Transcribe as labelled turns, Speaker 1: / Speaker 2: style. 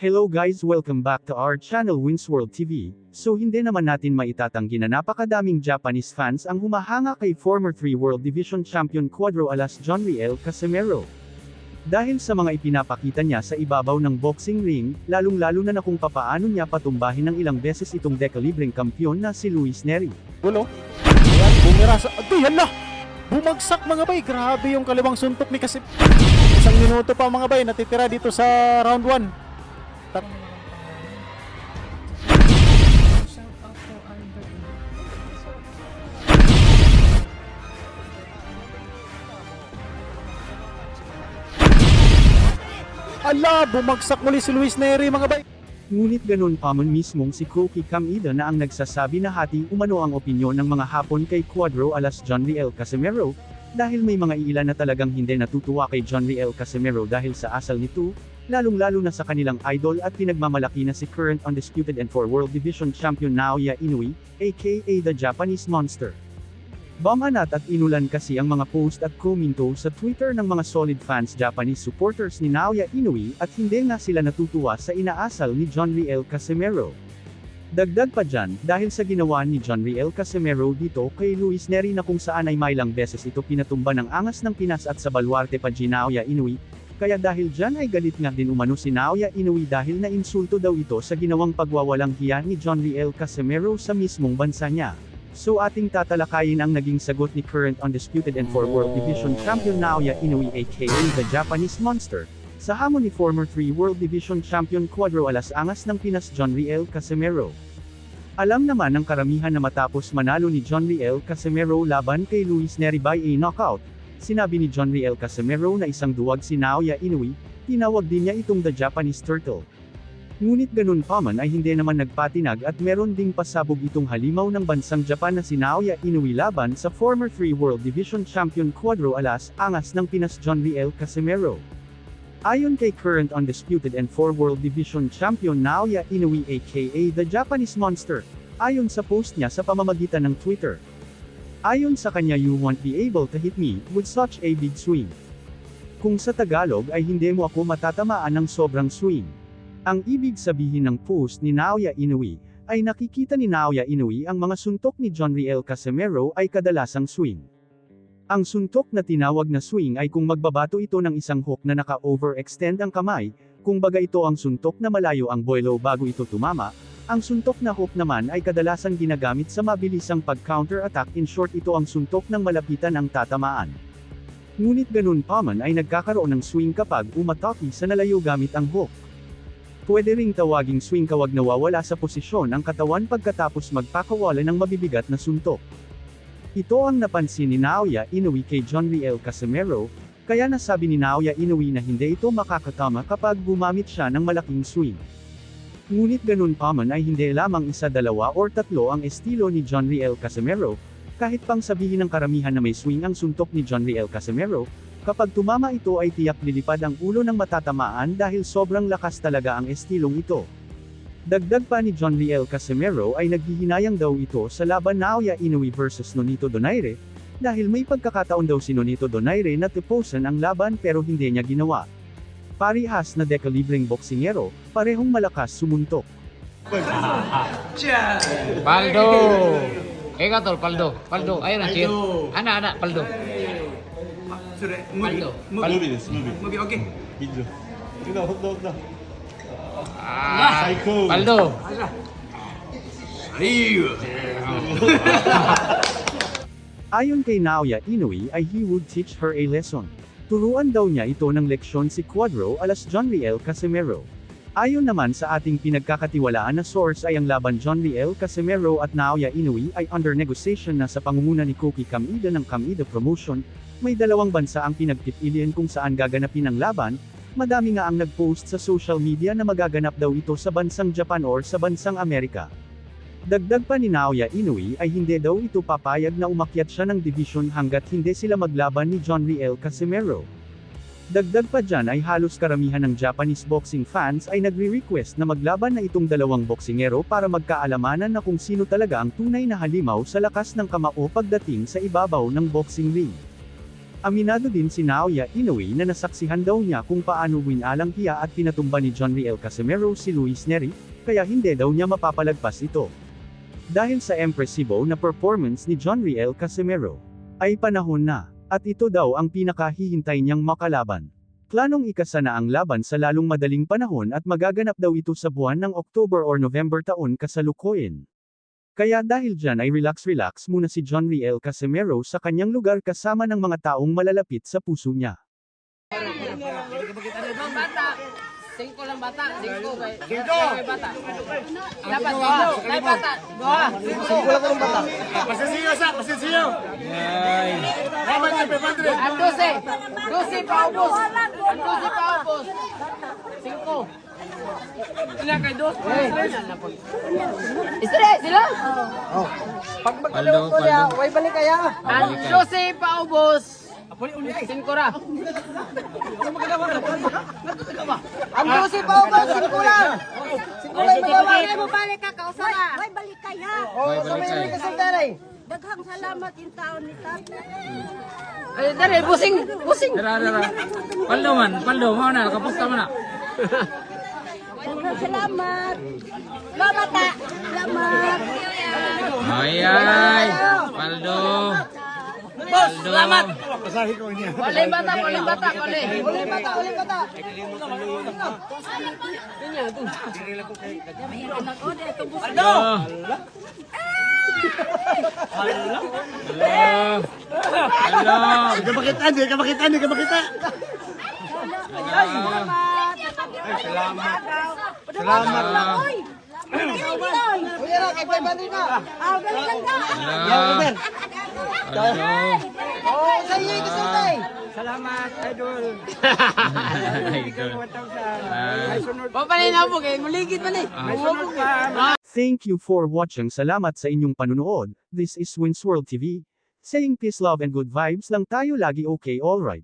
Speaker 1: Hello guys, welcome back to our channel Winsworld TV. So hindi naman natin maitatanggi na napakadaming Japanese fans ang humahanga kay former 3 World Division Champion Cuadro alas Jonriel Casimero. Dahil sa mga ipinapakita niya sa ibabaw ng boxing ring, lalong-lalo na kung papaano niya patumbahin ng ilang beses itong dekalibreng kampiyon na si Luis Neri.
Speaker 2: Gulo. Ayan, bumira sa... Yan na! Bumagsak mga bay. Grabe yung kaliwang suntok ni Casimero. 1 minuto pa mga bay, natitira dito sa round 1. Ala, bumagsak muli si Luis Neri mga bay.
Speaker 1: Ngunit ganun pa man mismong si Koki Kamida na ang nagsasabi na hati umano ang opinyon ng mga Hapon kay Cuadro alas Jonriel Casimero, dahil may mga iilan na talagang hindi natutuwa kay Jonriel Casimero dahil sa asal nito, lalong-lalo na sa kanilang idol at pinagmamalaki na si current undisputed and 4 World Division Champion Naoya Inoue, aka the Japanese Monster. Bumanat at inulan kasi ang mga post at komento sa Twitter ng mga solid fans Japanese supporters ni Naoya Inoue at hindi nga sila natutuwa sa inaasal ni Jonriel Casimero. Dagdag pa dyan, dahil sa ginawa ni Jonriel Casimero dito kay Luis Neri na kung saan ay may ilang beses ito pinatumba ng angas ng Pinas at sa baluarte pa ni Naoya Inoue, kaya dahil dyan ay galit nga din umano si Naoya Inoue dahil na-insulto daw ito sa ginawang pagwawalang hiya ni Jonriel Casimero sa mismong bansa niya. So ating tatalakayin ang naging sagot ni current undisputed and 4 World Division Champion Naoya Inoue aka the Japanese Monster, sa hamon ni former 3 World Division Champion Cuadro alas angas ng Pinas Jonriel Casimero. Alam naman ng karamihan na matapos manalo ni Jonriel Casimero laban kay Luis Neri by a knockout, sinabi ni Jonriel Casimero na isang duwag si Naoya Inoue, tinawag din niya itong the Japanese Turtle. Ngunit ganun pa man ay hindi naman nagpatinag at meron ding pasabog itong halimaw ng bansang Japan na si Naoya Inoue laban sa former 3 World Division Champion Cuadro alas angas ng Pinas Jonriel Casimero. Ayon kay current undisputed and 4 World Division Champion Naoya Inoue aka the Japanese Monster, ayon sa post niya sa pamamagitan ng Twitter. Ayon sa kanya, "You won't be able to hit me with such a big swing." Kung sa Tagalog ay hindi mo ako matatamaan ng sobrang swing. Ang ibig sabihin ng post ni Naoya Inoue, ay nakikita ni Naoya Inoue ang mga suntok ni Jonriel Casimero ay kadalasang swing. Ang suntok na tinawag na swing ay kung magbabato ito ng isang hook na naka-overextend ang kamay, kung baga ito ang suntok na malayo ang boilo bago ito tumama, ang suntok na hook naman ay kadalasang ginagamit sa mabilisang pag-counter-attack, in short ito ang suntok ng malapitan ang tatamaan. Ngunit ganun pa man ay nagkakaroon ng swing kapag umatake sa nalayo gamit ang hook. Pwede ring tawaging swing kawag nawawala sa posisyon ang katawan pagkatapos magpakawala ng mabibigat na suntok. Ito ang napansin ni Naoya Inoue kay Jonriel Casimero, kaya nasabi ni Naoya Inoue na hindi ito makakatama kapag gumamit siya ng malaking swing. Ngunit ganun pa man ay hindi lamang isa, dalawa or tatlo ang estilo ni Jonriel Casimero, kahit pang sabihin ng karamihan na may swing ang suntok ni Jonriel Casimero, kapag tumama ito ay tiyak lilipad ang ulo ng matatamaan dahil sobrang lakas talaga ang estilong ito. Dagdag pa ni Jonriel Casimero ay naghihinayang daw ito sa laban Naoya Inoue versus Nonito Donaire, dahil may pagkakataon daw si Nonito Donaire na tiposan ang laban pero hindi niya ginawa. Parihas na dekalibreng boksingero, parehong malakas sumuntok.
Speaker 3: Paldo! Egatol, Paldo. Paldo, ayun ang cheer. Anak, Paldo.
Speaker 4: それムービームービーですムービーオッケービッドほんと
Speaker 3: Ah,
Speaker 4: Psycho.
Speaker 3: Paldo.
Speaker 1: Ayon kay Naoya Inoue ay he would teach her a lesson. Turuan daw niya ito ng leksyon si Cuadro alas Jonriel Casimero. Ayon naman sa ating pinagkakatiwalaan na source ay ang laban Jonriel Casimero at Naoya Inoue ay under negotiation na sa pangunguna ni Koki Kamida ng Kamida Promotion. May dalawang bansa ang pinagpipilian kung saan gaganapin ang laban. Madami nga ang nag-post sa social media na magaganap daw ito sa bansang Japan or sa bansang Amerika. Dagdag pa ni Naoya Inoue ay hindi daw ito papayag na umakyat siya ng division hanggat hindi sila maglaban ni Jonriel Casimero. Dagdag pa dyan ay halos karamihan ng Japanese boxing fans ay nagre-request na maglaban na itong dalawang boksingero para magkaalamanan na kung sino talaga ang tunay na halimaw sa lakas ng kamao pagdating sa ibabaw ng boxing ring. Aminado din si Naoya Inoue na nasaksihan daw niya kung paano winalang hiya at pinatumba ni John Riel Casimero si Luis Neri, kaya hindi daw niya mapapalagpas ito. Dahil sa impressibo na performance ni John Riel Casimero, ay panahon na, at ito daw ang pinakahihintay niyang makalaban. Planong ikasa na ang laban sa lalong madaling panahon at magaganap daw ito sa buwan ng October or November taon kasalukuyan. Kaya dahil dyan ay relax muna si John Riel Casimero sa kanyang lugar kasama ng mga taong malalapit sa puso niya.
Speaker 5: Bata. 5 lang bata. 5 bata. Dapat 2. Bata. 2. 5 lang bata.
Speaker 4: Pasisiyo sa, pasisiyo.
Speaker 5: Ang 12. 12 paubos. Ang 12 paubos. 5. Sila kay 2. Istre, sila? Pag magkalaw ko niya, way balik kaya. Ang 12 paubos. 5 ra. Ang 12 paubos, 5 lang. 5 lang magawa.
Speaker 6: Ay, balik ka, kausara. Ay, balik kaya.
Speaker 5: Oh, sa may kasandaray.
Speaker 6: Daghang salamat yung taon ni Tatay.
Speaker 5: Ay, dali, busing.
Speaker 3: Dara. Paldo man, mo na, kapusta mo na.
Speaker 6: Daghang salamat. Mamata. Salamat.
Speaker 3: Ay, Paldo.
Speaker 5: Salamat. Walay bata.
Speaker 3: Paldo.
Speaker 2: Di ka makita.
Speaker 6: Salamat. Oy.
Speaker 5: Kuya ra, kay 500 na.
Speaker 6: Ah, balikan ka.
Speaker 5: Oh, sa iyo kasantay. Papalay na po kay muligid man eh.
Speaker 1: Thank you for watching. Salamat sa inyong panunood. This is Wins World TV. Saying peace, love and good vibes lang tayo lagi, okay, alright.